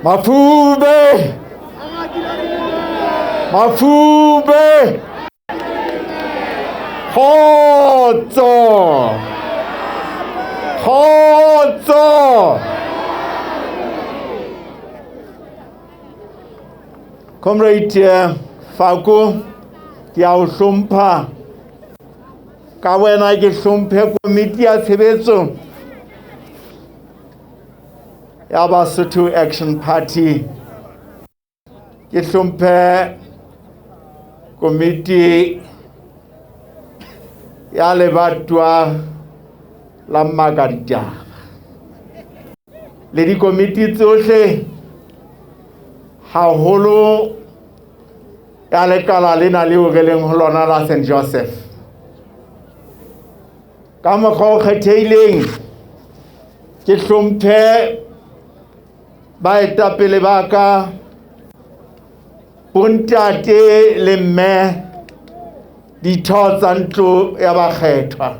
Mafube! Mafube! Khotso! Khotso! Comrade Fako, ke a o hlompha ka wena ke hlomphe komiti ya tshebetso ya Basotho Action Party, ke hlomphe komiti ya lebatwa la Magaditaba le dikomiti tsohle haholo ya lekala lena leo re leng ho lona la St. Joseph. Ka mokgwa o kgethehileng ke hlomphe baetapele ba ka bontate le mme ditho tsa ntlo ya bakgethwa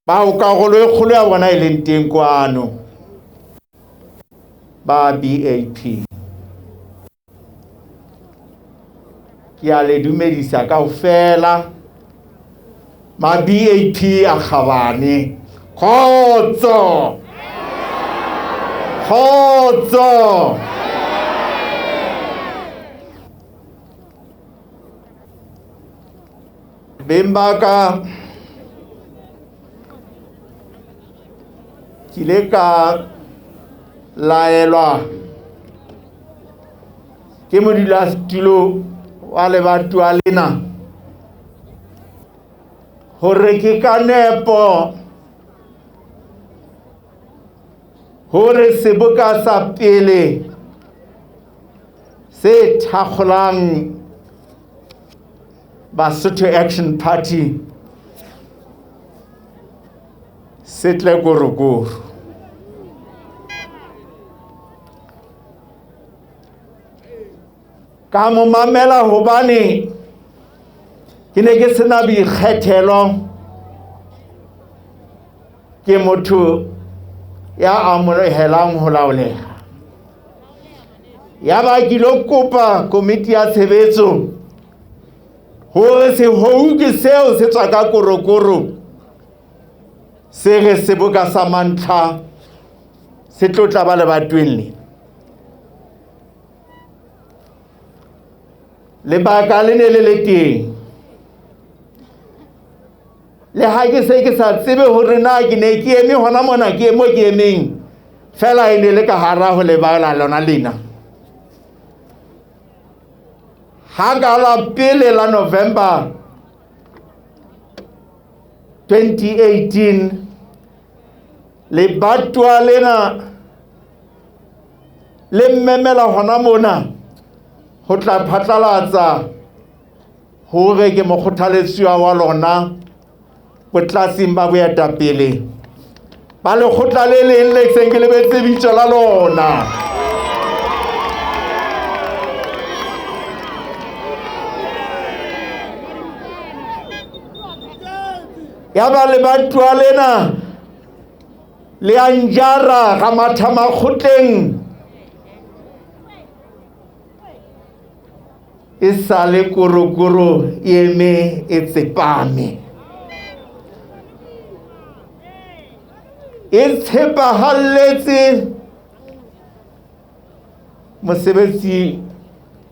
bao karolo e kgolo ya bona e leng teng kwano ba BAP. Ke a le dumedisa kaofela ma BAP a kgabane. Khotso! Khotso! Bembaka kile ka laelwa ke modulasetulo wa lebatwa lena hore ke ka nepo hore seboka sa pele se thakgolang Basotho Action Party se tle Korokoro. Ka mo mamela hobane ke ne ke sena boikgethelo, ke motho ya amohelang ho laoleha. Ya ba ke lo kopa komiti ya tshebetso hore se houke seo se tswa ka Korokoro se re seboka sa mantlha se tlo tla ba lebatweng le. Lebaka le ne le teng le ha ke se ke sa tsebe hore na ke ne ke eme hona mona ke mo ke emeng fela e ne le ka hara ho lebala lona lena. Ha ka la pele la November 2018 lebatwa lena le mmemela hona mona ho tla phatlalatsa hore ke mokgothaletsuwa wa lona potlasing ba boetapele ba lekgotla le leng le seng ke lebetse bitso la lona. Ya ba lebatwa lena le anjara ga mathama khotleng e sale Korokoro eme e tsepame e tshepahalletse mosebetsi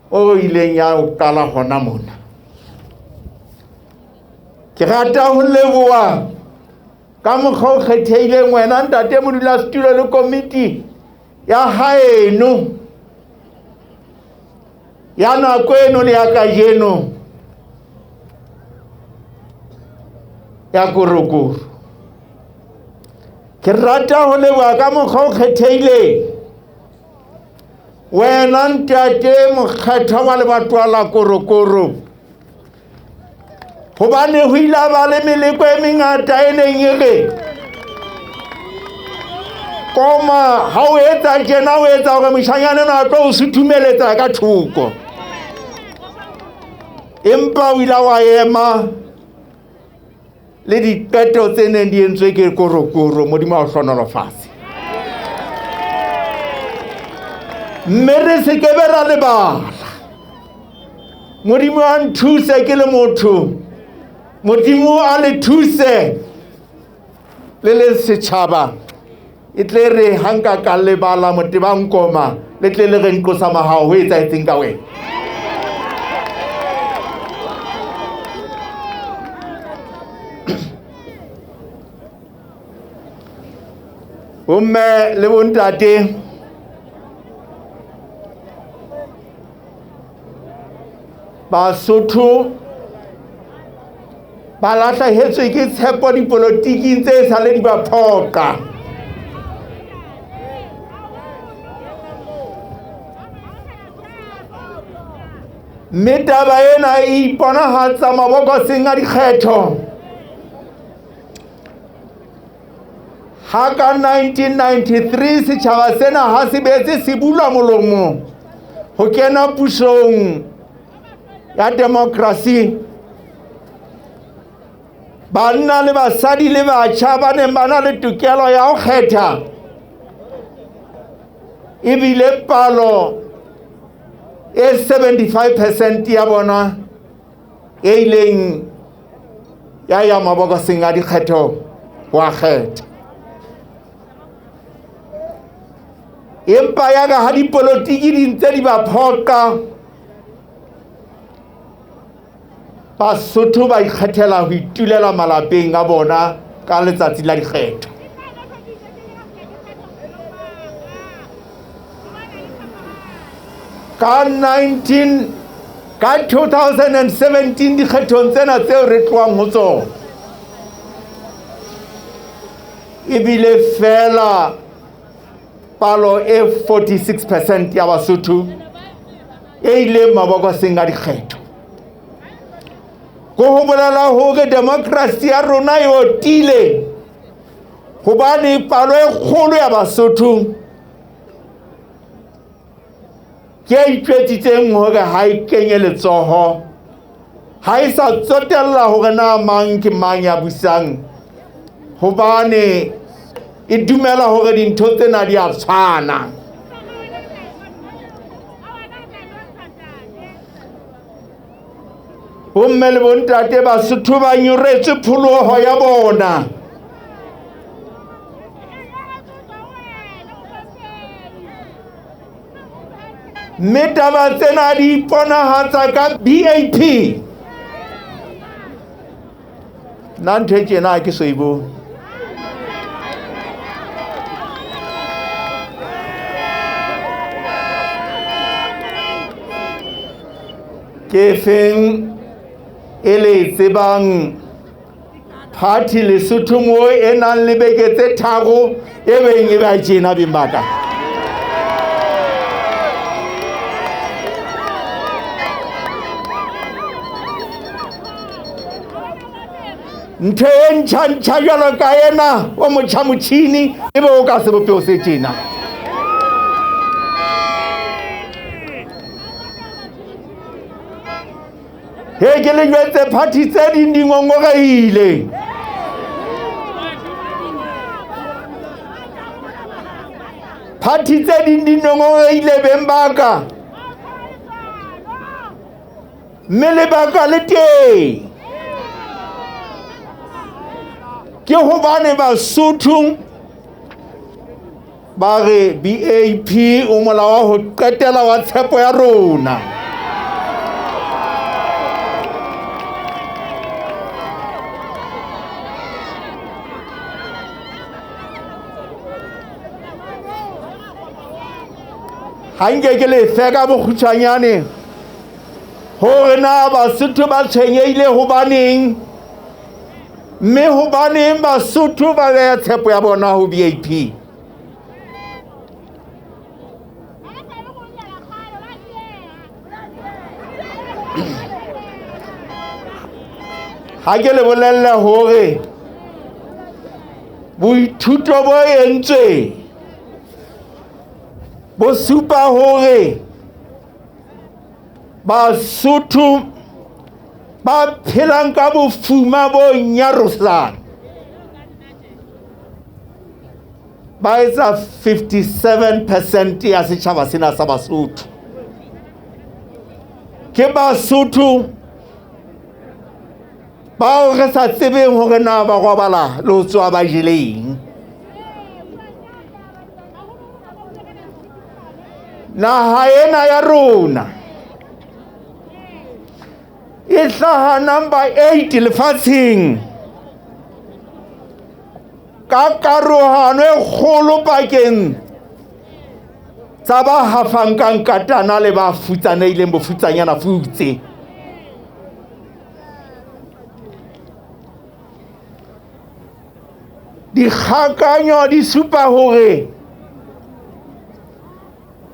o ileng ya o qala hona mona. Ke rata ho leboha ka mokgwa o kgethehileng wena ntate modulasetulo le komiti ya haeno ya nako eno le ya kajeno ya Korokoro. Ke rata ho leboha ka mokgwa o kgethehileng wena ntate mokgethwa wa lebatwa la Korokoro, hobane ho ile ba le meleko e mengata e neng e re koma ha o etsa tjena o etsa hore moshanyana na tlo o suthumeletsa ka thoko, empa o ile wa ema le diqeto tse neng di entswe ke Korokoro modimo wa hlonolofatse. mme re se ke be ra lebala Modimo a nthuse ke le motho Modimo a le thuse le setšhaba e tle re hanka ka lebala moteba nkoma le tle le re Nqosa Mahao ho etsaetseng ka wena Bomme le bontate Basotho ba lahlehetswe ke tshepo dipolotiking tse sa le di ba phoqa mme taba ena e iponahatsa mabokoseng a dikgetho ha ka 1993 setjhaba sena ha se betse se bula molomo ho kena pusong ya demokrasi banna le basadi le batjha ba neng ba na le tokelo ya ho kgetha ebile palo e 75% ya bona e ileng ya mabokoseng a dikgetho wa kgetha empa ya ka ha dipolotiki di ntse di ba phoqa Basotho ba ikgethela ho itulela malapeng a bona ka letsatsi la dikgetho ka 2017 dikgethong tsena tseo re tloang ho tsona ebile fela palo e 46% ya Basotho e ile mabokoseng a dikgetho go ho bolela hore democracy ya rona e otile hobane palo e kgolo ya Basotho ke itjwetsitseng hore ha e kenye letsoho ha e sa tsotella hore na mang ke mang ya busang hobane e dumela hore dintho tsena di a tshwana bomme le bontate Basotho ba nyoretse pholoho ya bona mme taba tsena di iponahatsa ka BAP nna ntho e tjena ke so e bone ke feng e le tsebang party Lesotho mo e nang le beke tse tharo e beng e ba tjena bimbaka ntho e ntjha jwalo ka ena wa motjhamotjhini e be o ka sebopeo se tjena he ke le jwetse party tse ding di ngongorehile party tse ding di ngongorehile beng baka mme lebaka le teng ke hobane Basotho ba re BAP o molao ho qetela wa tshepo ya rona hange ke le feka bokgutshwanyane hore na Basotho ba tshwenyeile hobaneng mme hobaneng Basotho ba ya tshepo ya bona ho BAP ha ke le bolella hore boithuto bo entswe bo supa hore Basotho ba phelang ka bofuma bo nyarosang ba etsa 57% ya setjhaba sena sa Basotho. Ke Basotho bao re sa tsebeng hore na ba robala le ho tswa ba jeleng. Naha ena ya rona e hlaha number 8 lefatsheng ka karohano e kgolo pakeng tsa ba hafang ka nkatana le ba futsaneileng bofutsanyana futse. Dikgakanyo di supa hore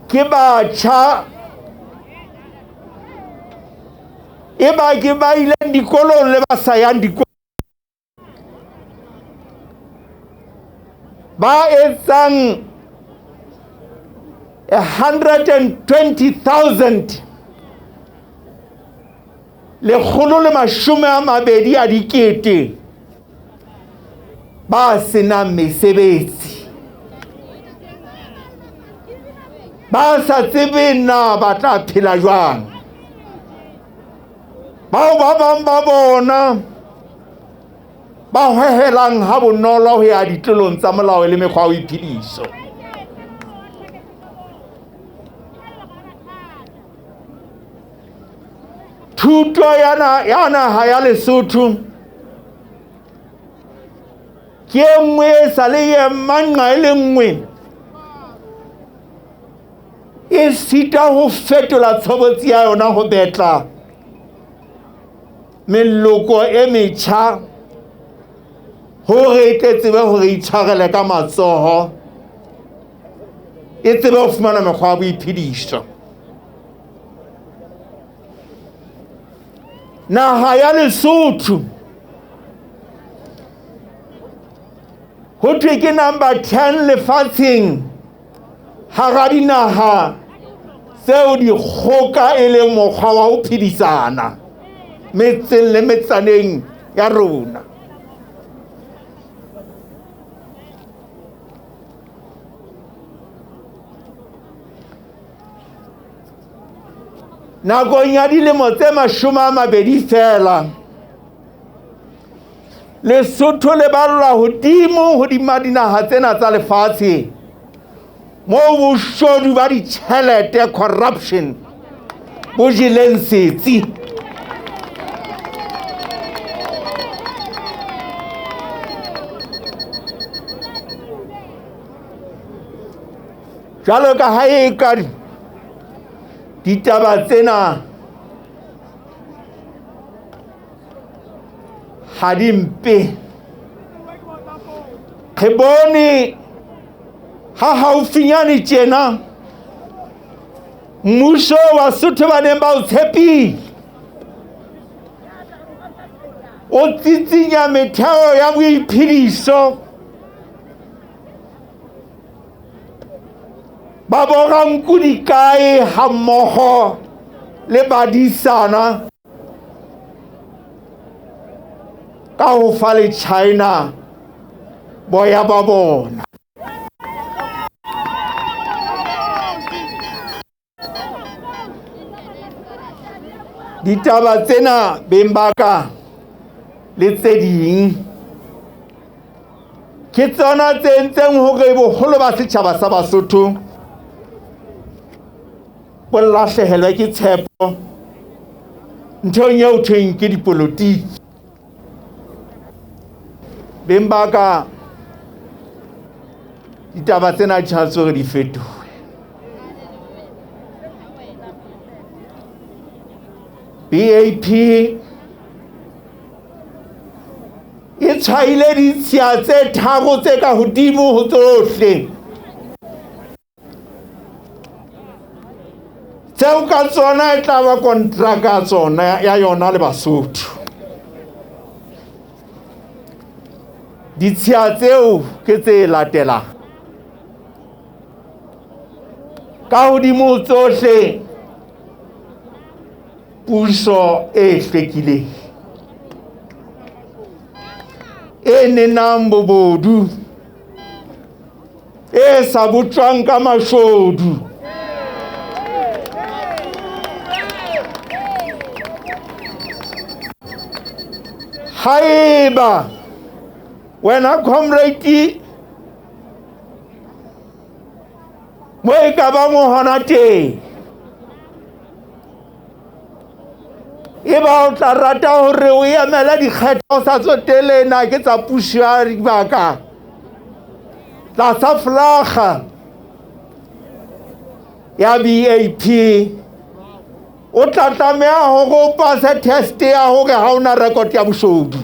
ke batjha e ba ke ba ileng dikolong le ba sa yang dikolong ba etsang 120,000 120,000 a dikete ba senang mesebetsi, ba sa tsebe na ba tla phela jwang. Bao ba bang ba bona ba hwehelang ha bonolo ho ya ditlolong tsa molao le mekgwa ya iphediso. Thuto ya naha ya Lesotho ke nngwe sa le ye manqa e le nngwe e sita ho fetola tshobotsi ya yona ho betla meloko e metjha hore e tle tsebe hore itshwarele ka matsoho, e tsebe ho fumana mekgwa ya boiphediso. Naha ya Lesotho ho thwe ke number 10 lefatsheng hara dinaha tseo dikgoka e leng mokgwa wa ho phedisana metseng le metsaneng ya rona. Nakong ya dilemo tse 20 fela Lesotho le balla hodima dinaha tsena tsa lefatshe moo boshodu ba ditjhelete, corruption, bo jeleng setsi. Jwalo ka ha e ka ditaba tsena ha di mpe, re bone ha haufinyane tjena mmuso wa Basotho ba neng ba o tshepile o tsitsinya metheo ya boiphediso, ba bora nku dikae ha mmoho le badisana ka ho fa le China boya ba bona. Ditaba tsena beng ba ka le tse ding ke tsona tse entseng hore boholo ba setjhaba sa Basotho bo lahlehelwa ke tshepo nthong eo thweng ke dipolotiki. Beng ba ka ditaba tsena di tshwanetse hore di fetohe. BAP e tshwaile ditshia tse tharo tse ka hodimo ho tsohle tseo ka tsona e tla ba kontraka tsona ya yona le Basotho. Ditshia tseo ke tse latelang: ka hodimo tsohle puso e hlwekileng e nenang bobodu e sa butswang ka mashodu. Haeba wena comrade mo e ka ba mo hona teng e ba o tla rata hore o emela dikgetho sa tsotele na ke tsa puso ya dibaka tlasa flaga ya BAP o tla tlameha hore o pase test ya hore ha ona record ya boshodu.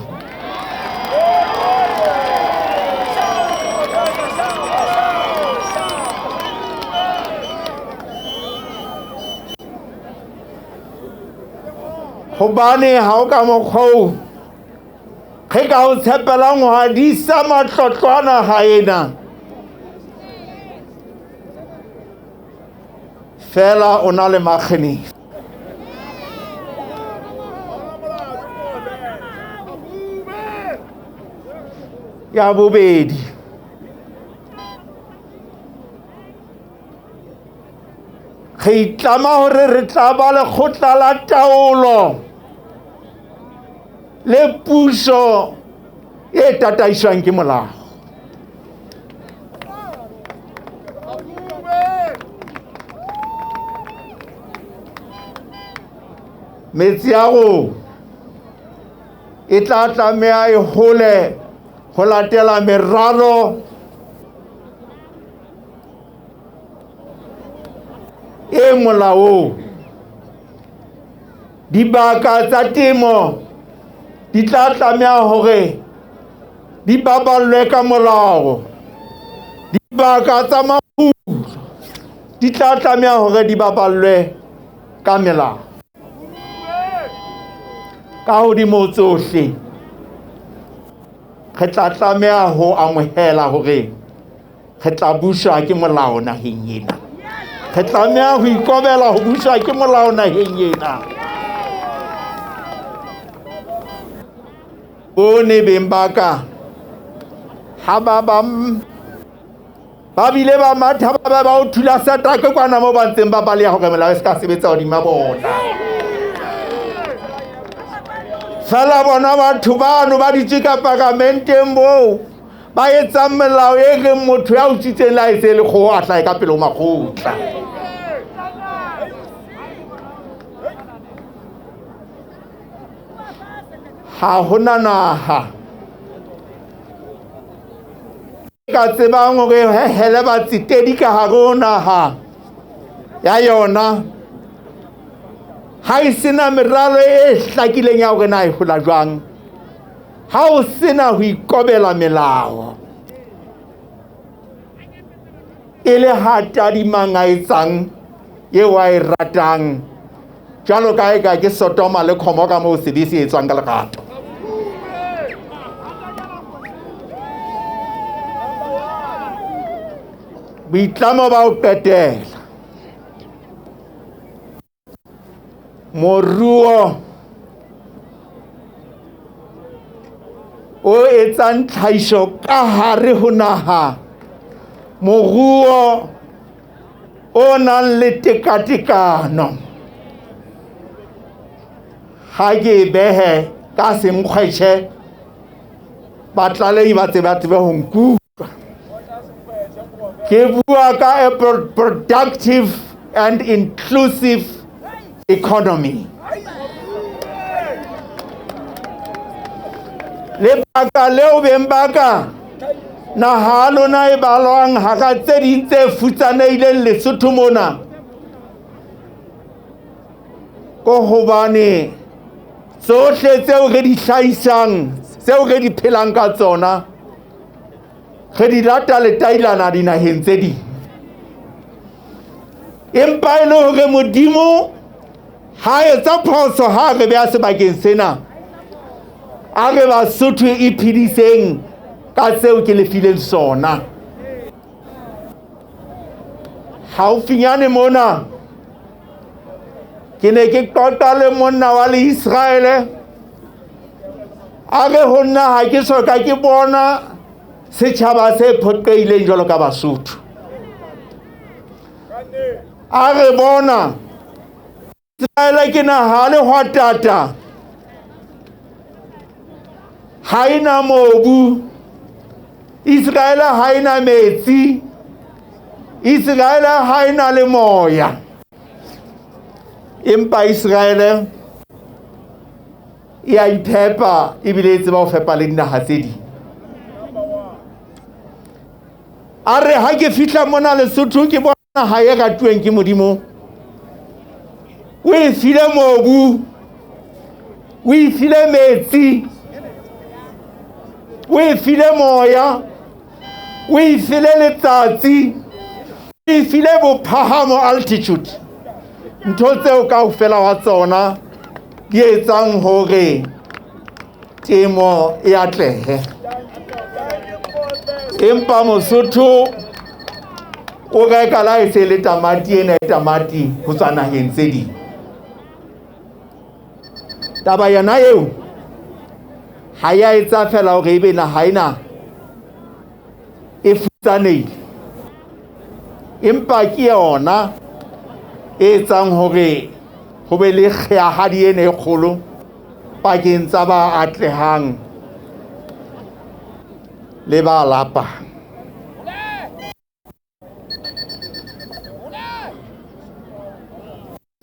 Hobane ha o ka mokgwa ge ka o tshepelang ho hadisa matlotlwana ha ena fela o na le makgeni. Ya bobedi ge itlama hore re tla ba lekgotla la taolo le puso e tataiswang ke molao. Metsi ya go e tla tlameha e hole ho latela meralo e molao. Dibaka tsa temo di tla tlameha hore di baballwe ka molao. Dibaka tsa mafulo di tla tlameha hore di baballwe ka melao. Ka hodimo tsohle re tla tlameha ho amohela hore re tla buswa ke molao naheng ena. Re tlameha ho ikobela ho buswa ke molao naheng ena. Bone beng baka ha ba bile ba matha ba o thula setake kwana mo ba ntseng ba baleya hore molao e se ka sebetsa hodima bona. Fela bona batho bano ba ditjeka parlamenteng moo ba etsang melao e reng motho ya utsitseng la etse le kgoho a hlae ka pele ho makgotla. Ha hona naha ka tsebang hore hele ba tsetedi ka hare ho naha ya yona ha e sena meralo e hlakileng ya hore na e hola jwang, ha o sena ho ikobela melao e le hata di mangaetsang eo a e ratang jwalo ka eka ke Sodoma le Gomora ka moo sebisi e tswang ka lerato. Boitlamo ba ho qetela moruo o etsang tlhahiso ka hare ho naha, moruo o nang le tekatekano. Ha ke behe ka semkgwetjhe batlalehi ba tsebe ho nkutlwa ke bua ka a productive and inclusive economy. Le baka leo beng baka naha lona e balwang hara tse ding tse futsanehileng Lesotho mona ko hobane tsohle tseo re di hlahisang, tseo re di phelang ka tsona re di lata letailana dinaheng tse ding. Empa e le hore Modimo ha etsa phoso ha re beha sebakeng sena, a re Basotho iphediseng ka tseo ke lefileng sona. Haufinyane mona ke ne ke qoqa le monna wa le Israel a re ho nna ha ke soka ke bona setjhaba se phoqeileng jwalo ka Basotho. A re bona Israel ke naha le hwatata, haina mobu, Israel haina metsi, Israel haina le moya. Empa Israel ya iphepa ebile e tseba ho fepa le dinaha tse ding. A re ha ke fihla mona Lesotho ke bona ha e ratuweng ke Modimo, o e file mobu, o e file metsi, o e file moya, o e file letsatsi, o e file bophahamo, altitude. Ntho tseo kaofela wa tsona di etsang hore temo e atlehe. Empa Mosotho o reka la e se le tamati ena e tamati ho tswa naheng tse ding. Taba yana eo ha ya etsa fela hore ebe naha ena e futsaneile, empa ke yona e etsang hore ho be le kgeahadi ena e kgolo pakeng tsa ba atlehang le ba lapa.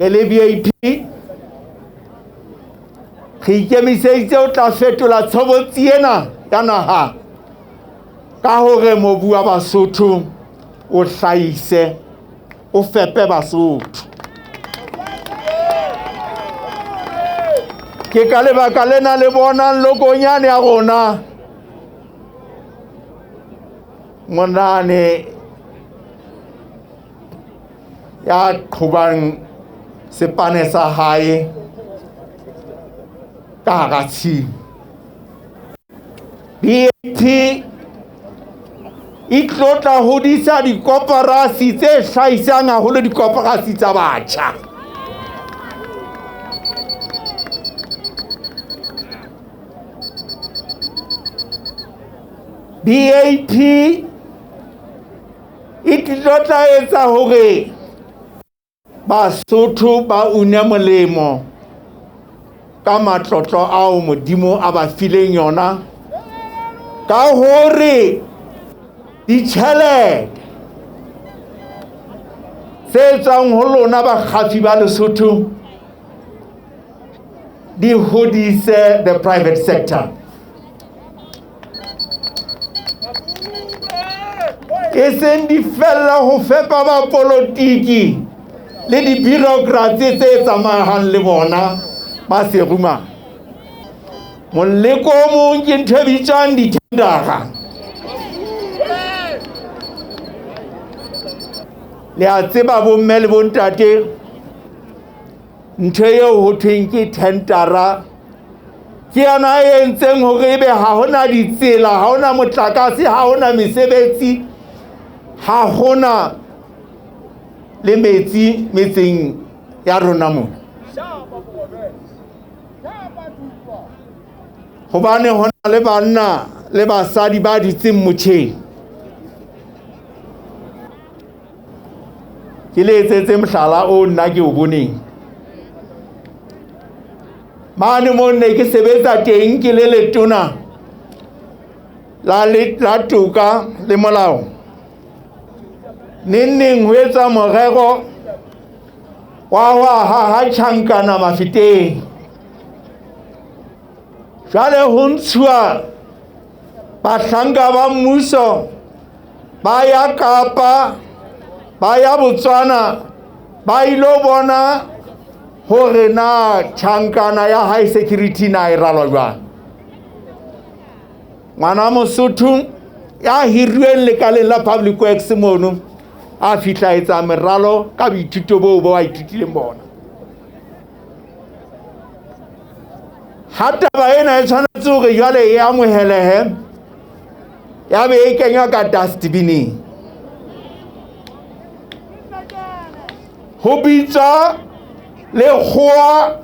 Ke le VIP re ikemiseditse ho tla fetola tshobotsi ena ya naha ka hore mobu wa Basotho o hlahise, o fepe Basotho. Ke ka lebaka lena le bonang lokonyane ya rona monane ya qhobang sepane sa hae ka hara tshimo. BAP e tlotla hodisa dikoporasi tse hlahisang haholo, dikoporasi tsa batjha. BAP e tlotla etsa hore Basotho ba une molemo ka matlotlo ao Modimo a ba fileng yona, ka hore ditjhelete tse tswang ho lona bakgafi ba Lesotho di hodise the private sector. E seng di fella ho fepa ba politiki le di bureaucracy tse tsamayang le bona ba seruma. Moleko o mong ke ntho e bitswang dithendara. Le a tseba bomme le bontate ntho eo ho thweng ke thendara ke yana e entseng hore ebe ha hona ditsela, ha hona motlakase, ha hona mesebetsi, ha hona le metsi metseng ya rona mona. Hobane hona le banna le basadi ba ditseng motjheng. Ke le etsetse mohlala o nna ke o boneng. Mane mo ne ke sebetsa teng ke le letona la toka le molao. Neng ho etsa morero wa ha tjhankana mafiteng. Jwale ho ntshuwa bahlanka ba mmuso ba ya Kapa, ba ya Botswana, ba ilo bona hore na tjhankana ya high security na e ralwa jwang. Ngwana Mosotho ya hiruweng lekaleng la public works mono a fihla etsa meralo ka boithuto boo ba ithutileng bona. Ha taba ena e tshwanetse hore jwale e amohelehe, ya be e kenywa ka dustbin. Ho bitsa le kgoa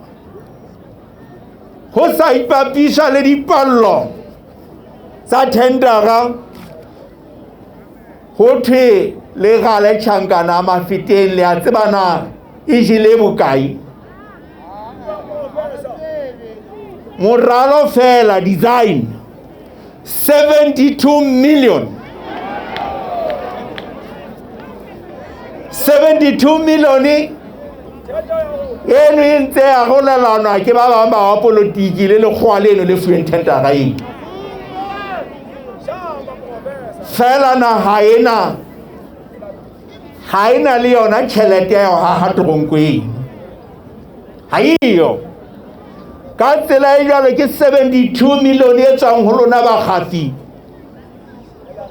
ho sa ipapisa le dipallo tsa tendera ho thwe le gale tjhankana mafeteng le a tsebana e jele bokae moralo fela design 72 million 72 million eno e ntse a golelanwa ke ba bang ba politiki le lekgowa leno le fuweng tendera eno fela naha ena ha ena le yona tjhelete ya ho haha toronko eno ha eyo ka tsela e jwalo ke 72 million e tswang ho lona bakgafi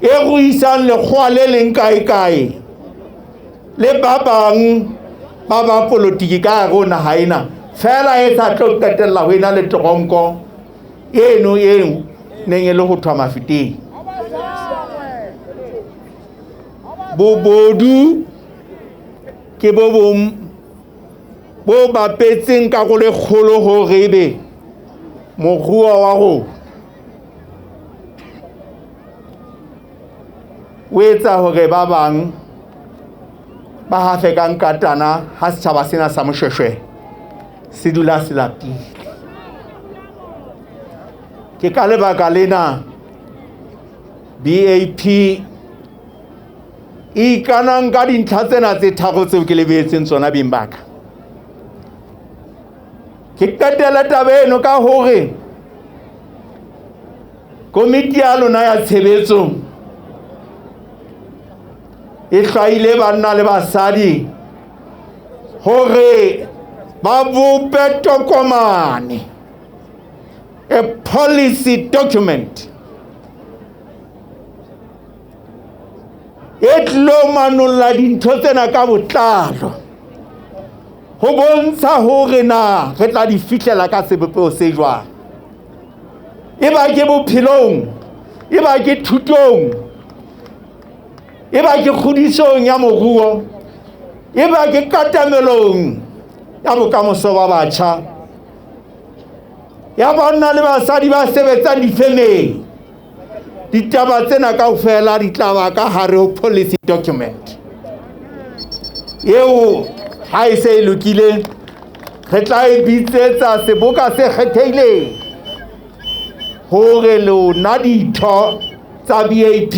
e ruisang lekgowa le leng kae le ba bang ba politiki ka go naha ena fela e sa tlo qetella ho ena le toronko eno neng e le ho thwa mafeteng bobodu ke bo bapetseng ka go le kgolo ho rebe moruo wa go o etsa hore ba bang ba hafe ka nkatana ha setjhaba sena sa moshweshwe se dula se lapile ke ka lebaka lena BAP ikanang ka dintlha tsena tse tharo tseo ke lebetseng tsona beng baka ke qetela taba eno ka hore komiti ya lona ya tshebetso e hlwaile banna le basadi hore ba bope tokomane a policy document e tlo manolla dintho tsena ka botlalo ho bontsha hore na re tla di fihlela ka sebopeo se jwang e ba ke bophelong e ba ke thutong e ba ke kgodisong ya moruo e ba ke katamelong ya bokamoso ba batjha ya banna le basadi ba sebetsang difemeng ditaba tsena kaofela di tla ba ka hare ho policy document eo ha e se e lokile re tla e bitsetsa seboka se kgethehileng hore lona ditho tsa BAP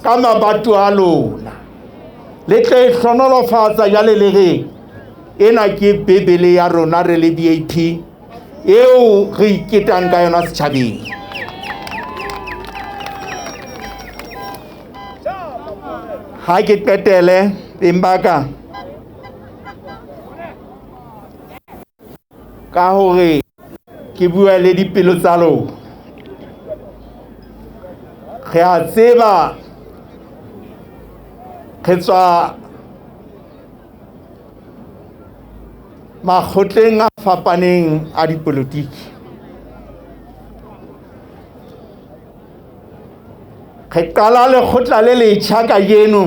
ka mabato a lona le tle hlonolofatsa jale le re ena ke bebele ya rona re le BAP eo re iketang ka yona setjhabeng ha ke qetele embaka ka hore ke bua le dipelo tsa lona re a tseba re tswa makgotleng a fapaneng a dipolotiki re qala lekgotla le letjha kajeno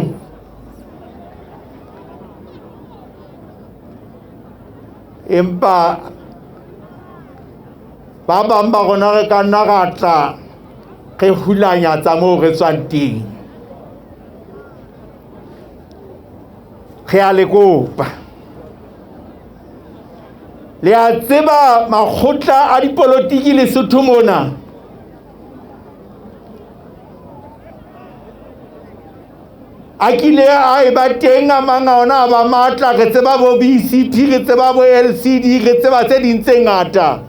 empa ba bang ba rona re ka nna ra tla re hulanya tsa moo re tswang teng re a le kopa le a tseba makgotla a dipolotiki Lesotho mona a kile a e ba teng a mang a ona ba matla re tseba bo BCP re tseba bo LCD re tseba tse ding tse ngata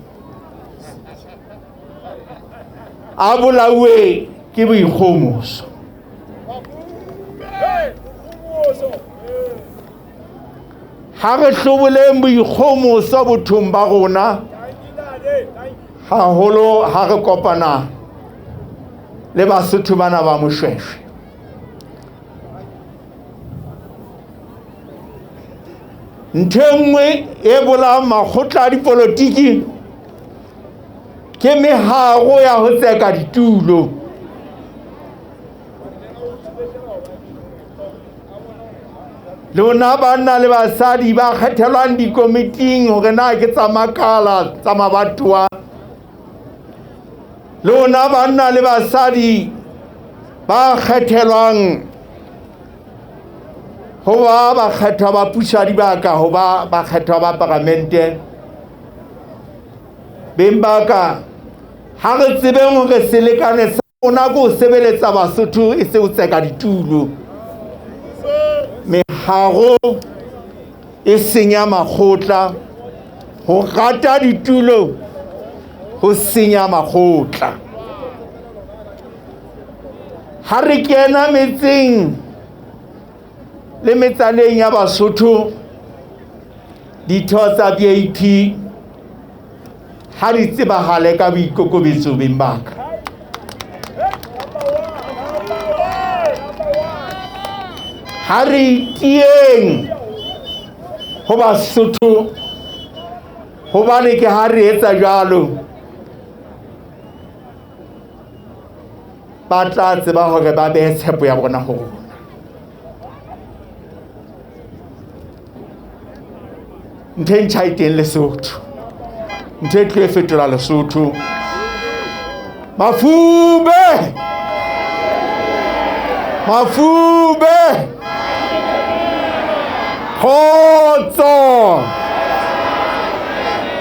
a bolauwe ke boikgomoso ha re hloboleng boikgomoso bothong ba rona haholo ha re kopana le Basotho bana ba moshweshwe ntho nngwe e bolang makgotla a dipolotiki ke meharo ya ho tseka ditulo lona banna le basadi ba kgethelwang dikomiting hore na ke tsa makala tsa mabatowa lona banna le basadi ba kgethelwang ho ba bakgethwa ba pushadi ba ka ho ba bakgethwa ba parlamente beng ba ka ha re tsebeng hore selekane sa rona ke ho sebeletsa Basotho e se o tseka ditulo meharo e senya makgotla ho rata ditulo ho senya makgotla ha re kena metseng le metsaneng ya Basotho ditho tsa VIP ha di tsebahale ka boikokobetso beng ba ka ha re tieng ho Basotho hobane ke ha re etsa jwalo ba tla tseba hore ba behe tshepo ya bona ho rona ntho e ntjha e teng Lesotho ntho e tlo e fetola Lesotho Mafube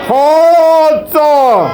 Khotso